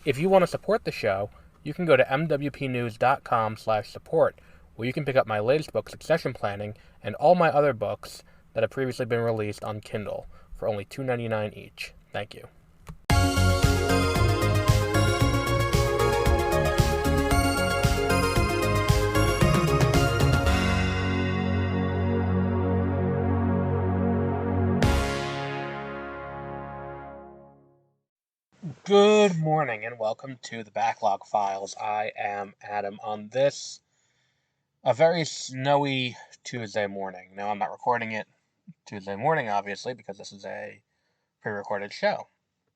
If you want to support the show, you can go to mwpnews.com/support, where you can pick up my latest book, Succession Planning, and all my other books that have previously been released on Kindle for only $2.99 each. Thank you. Good morning and welcome to the Backlog Files. I am Adam on this, a very snowy Tuesday morning. Now, I'm not recording it Tuesday morning, obviously, because this is a pre-recorded show.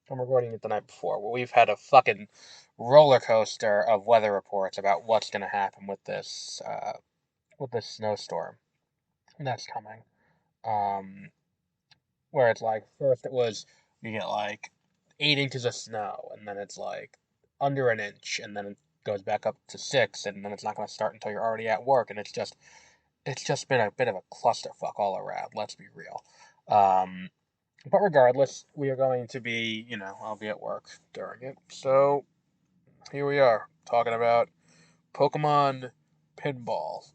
I'm recording it the night before. Well, we've had a fucking roller coaster of weather reports about what's going to happen with this snowstorm that's coming. Where it's like, first it was, you get like 8 inches of snow, and then it's like under an inch, and then it goes back up to 6, and then it's not going to start until you're already at work, and it's just been a bit of a clusterfuck all around, let's be real. But regardless, we are going to be, I'll be at work during it, so here we are, talking about Pokemon Pinball.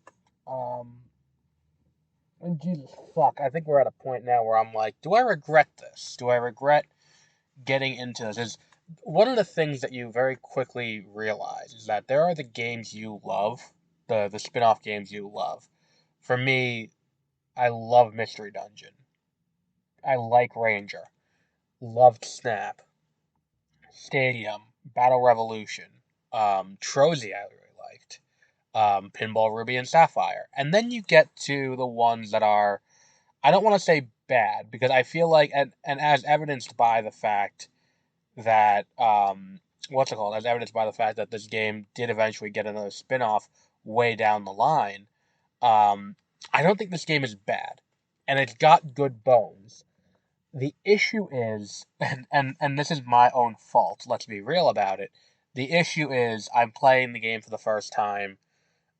And Jesus fuck, I think we're at a point now where I'm like, do I regret this? Do I regret getting into this? Is one of the things that you very quickly realize is that there are the games you love, the spin-off games you love. For me, I love Mystery Dungeon. I like Ranger. Loved Snap. Stadium. Battle Revolution. Trozy I really liked. Pinball Ruby and Sapphire. And then you get to the ones that are, I don't want to say bad, because I feel like, and as evidenced by the fact that, as evidenced by the fact that this game did eventually get another spin-off way down the line, I don't think this game is bad. And it's got good bones. The issue is, and this is my own fault, let's be real about it. The issue is, I'm playing the game for the first time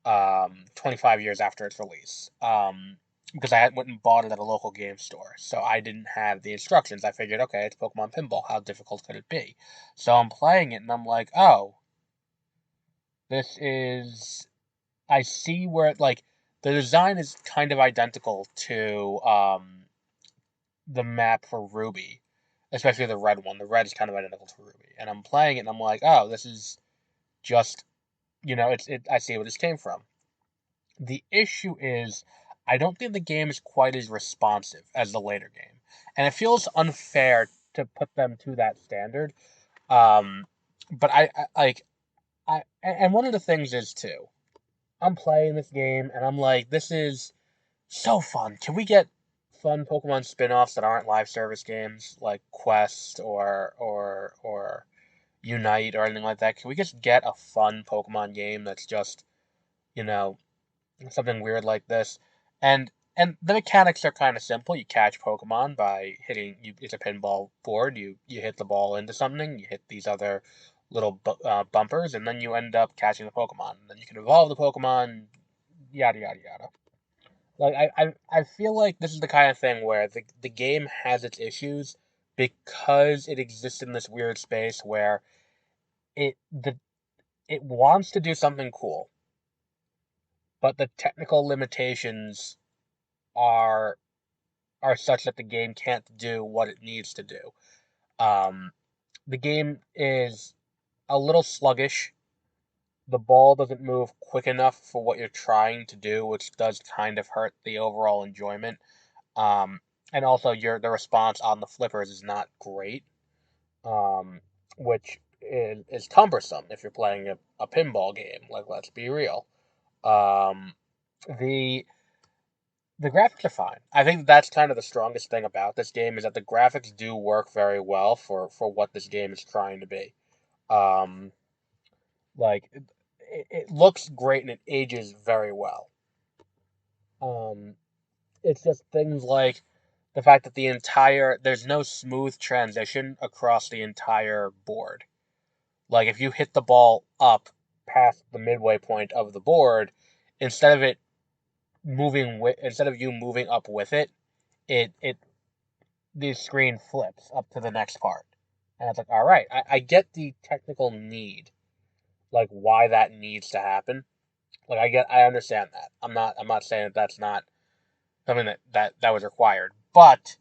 25 years after its release. Because I went and bought it at a local game store. So I didn't have the instructions. I figured, okay, it's Pokemon Pinball. How difficult could it be? So I'm playing it, and I'm like, oh, this is... I see where, the design is kind of identical to the map for Ruby. Especially the red one. The red is kind of identical to Ruby. And I'm playing it, and I'm like, oh, this is just... I see where this came from. The issue is, I don't think the game is quite as responsive as the later game, and it feels unfair to put them to that standard. But and one of the things is too, I'm playing this game and I'm like, this is so fun. Can we get fun Pokemon spin-offs that aren't live service games like Quest or Unite or anything like that? Can we just get a fun Pokemon game that's just, you know, something weird like this? And the mechanics are kind of simple. You catch Pokemon by hitting. It's a pinball board. You hit the ball into something. You hit these other little bumpers, and then you end up catching the Pokemon. And then you can evolve the Pokemon. Yada yada yada. Like I feel like this is the kind of thing where the game has its issues because it exists in this weird space where it the it wants to do something cool, but the technical limitations are such that the game can't do what it needs to do. Um, the game is a little sluggish. The ball doesn't move quick enough for what you're trying to do, which does kind of hurt the overall enjoyment. And also, the response on the flippers is not great, which is cumbersome if you're playing a pinball game. Like, let's be real. Um, the The graphics are fine. I think that's kind of the strongest thing about this game is that the graphics do work very well for what this game is trying to be. Um, like it looks great and it ages very well. Um, it's just things like the fact that there's no smooth transition across the entire board. Like if you hit the ball up past the midway point of the board, instead of it instead of you moving up with it, it the screen flips up to the next part. And it's like, all right, I get the technical need, like why that needs to happen. Like I understand that. I'm not saying that that's not something that was required, but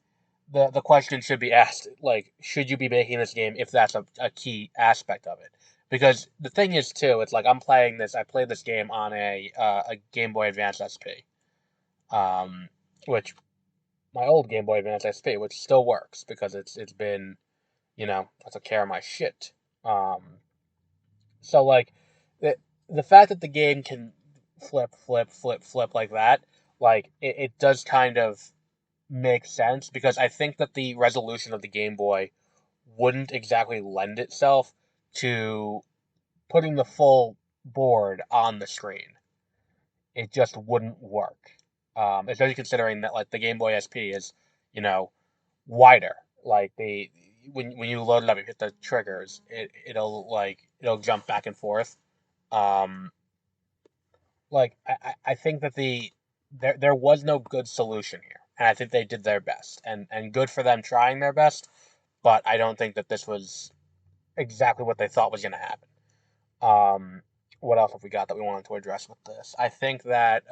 the question should be asked, like, should you be making this game if that's a key aspect of it? Because the thing is too, it's like I played this game on a Game Boy Advance SP, um, which my old Game Boy Advance SP, which still works because it's been, I took care of my shit. Um, so like the the fact that the game can flip, flip, flip, flip like that, like it does kind of make sense because I think that the resolution of the Game Boy wouldn't exactly lend itself to putting the full board on the screen. It just wouldn't work. Especially considering that like the Game Boy SP is, you know, wider. Like the when you load it up, you hit the triggers, it'll jump back and forth. Um, I think that there was no good solution here, and I think they did their best, and good for them trying their best. But I don't think that this was exactly what they thought was going to happen. Um, what else have we got that we wanted to address with this? I think that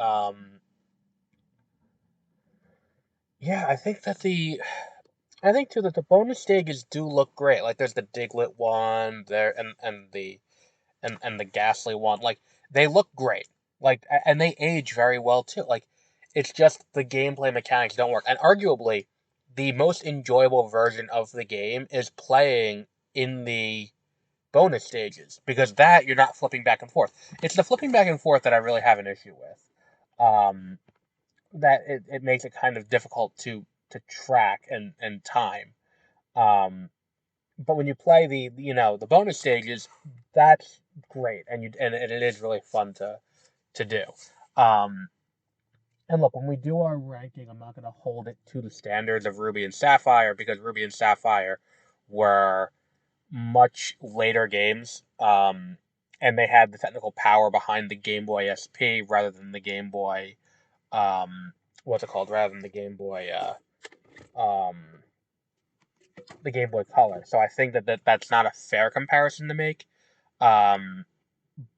yeah, I think too that the bonus stages do look great. Like there's the Diglett one there, and the Ghastly one. Like they look great. Like and they age very well too. Like it's just the gameplay mechanics don't work. And arguably, the most enjoyable version of the game is playing in the bonus stages because that you're not flipping back and forth. It's the flipping back and forth that I really have an issue with. That it makes it kind of difficult to track and time. Um, but when you play the bonus stages, that's great, and it is really fun to do. Um, and look, when we do our ranking, I'm not going to hold it to the standards of Ruby and Sapphire because Ruby and Sapphire were much later games, and they had the technical power behind the Game Boy SP rather than the Game Boy, um, what's it called? Rather than um, the Game Boy Color. So I think that's not a fair comparison to make. Um,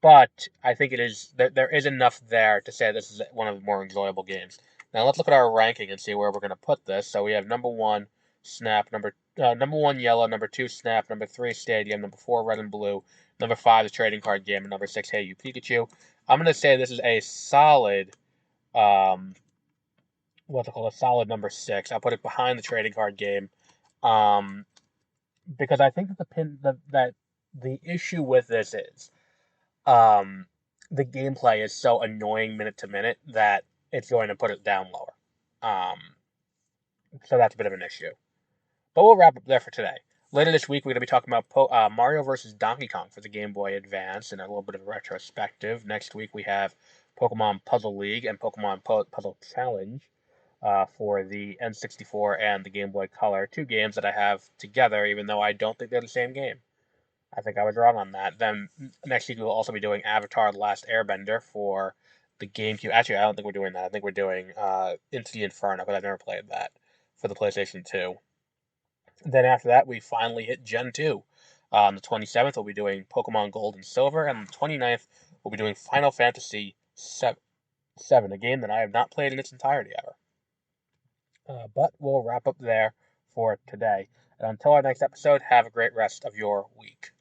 but I think it is there is enough there to say this is one of the more enjoyable games. Now let's look at our ranking and see where we're going to put this. So we have number one, Snap, number one, Yellow, number two, Snap, number three, Stadium, number four, Red and Blue, number five, the trading card game, and number six, Hey You Pikachu. I'm going to say this is a solid, um, what's it called, a solid number six. I'll put it behind the trading card game, um, because I think that that the issue with this is um, the gameplay is so annoying minute to minute that it's going to put it down lower. Um, so that's a bit of an issue. But we'll wrap up there for today. Later this week, we're going to be talking about Mario vs. Donkey Kong for the Game Boy Advance and a little bit of a retrospective. Next week, we have Pokemon Puzzle League and Pokemon Puzzle Challenge for the N64 and the Game Boy Color. Two games that I have together, even though I don't think they're the same game. I think I was wrong on that. Then next week we'll also be doing Avatar: The Last Airbender for the GameCube. Actually, I don't think we're doing that. I think we're doing Into the Inferno because I've never played that for the PlayStation 2. Then after that, we finally hit Gen 2. On the 27th, we'll be doing Pokemon Gold and Silver, and on the 29th, we'll be doing Final Fantasy 7, a game that I have not played in its entirety ever. But we'll wrap up there for today. And until our next episode, have a great rest of your week.